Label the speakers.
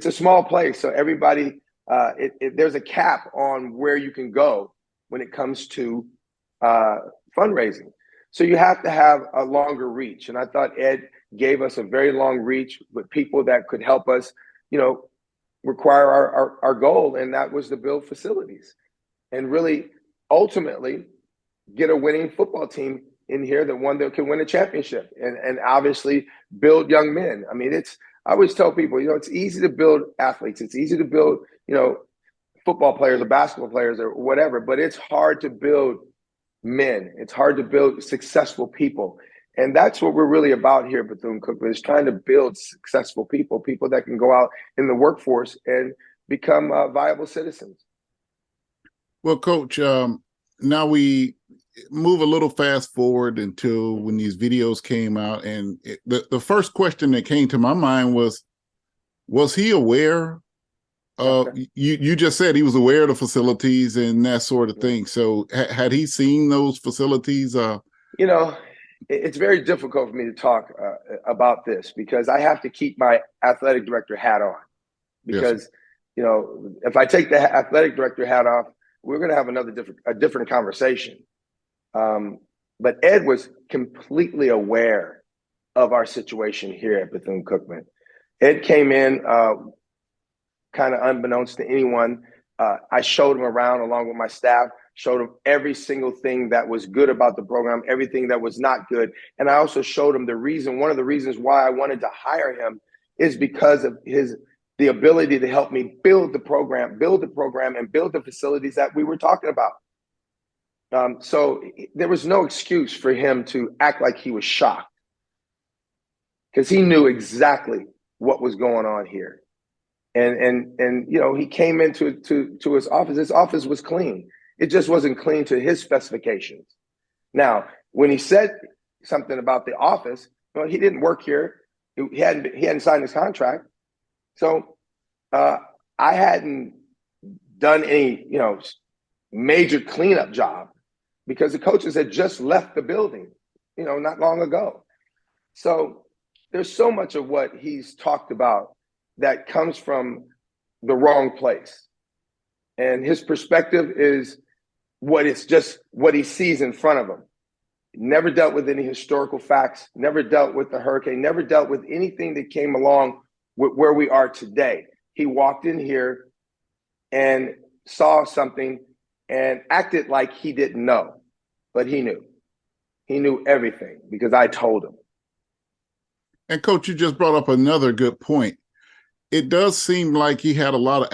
Speaker 1: it's a small place, so everybody, there's a cap on where you can go when it comes to fundraising. So you have to have a longer reach. And I thought Ed gave us a very long reach with people that could help us, require our goal. And that was to build facilities and really ultimately get a winning football team in here, the one that can win a championship and obviously build young men. I mean, I always tell people, it's easy to build athletes. It's easy to build, football players or basketball players or whatever, but it's hard to build men. It's hard to build successful people. And that's what we're really about here at Bethune-Cookman, is trying to build successful people that can go out in the workforce and become viable citizens.
Speaker 2: Well, Coach, now we move a little fast forward until when these videos came out. And the first question that came to my mind was he aware? You just said he was aware of the facilities and that sort of thing. So had he seen those facilities?
Speaker 1: It's very difficult for me to talk about this because I have to keep my athletic director hat on. Because, yes, if I take the athletic director hat off, we're going to have a different conversation. But Ed was completely aware of our situation here at Bethune-Cookman. Ed came in kind of unbeknownst to anyone. I showed him around along with my staff, showed him every single thing that was good about the program, everything that was not good. And I also showed him one of the reasons why I wanted to hire him is because of the ability to help me build the program and build the facilities that we were talking about. So there was no excuse for him to act like he was shocked, because he knew exactly what was going on here. And he came into his office. His office was clean. It just wasn't clean to his specifications. Now, when he said something about the office, he didn't work here. He hadn't signed his contract. So I hadn't done any, major cleanup job because the coaches had just left the building, not long ago. So there's so much of what he's talked about that comes from the wrong place. And his perspective is what he sees in front of him. Never dealt with any historical facts, never dealt with the hurricane, never dealt with anything that came along with where we are today. He walked in here and saw something and acted like he didn't know, but he knew. He knew everything because I told him.
Speaker 2: And Coach, you just brought up another good point. It does seem like he had a lot of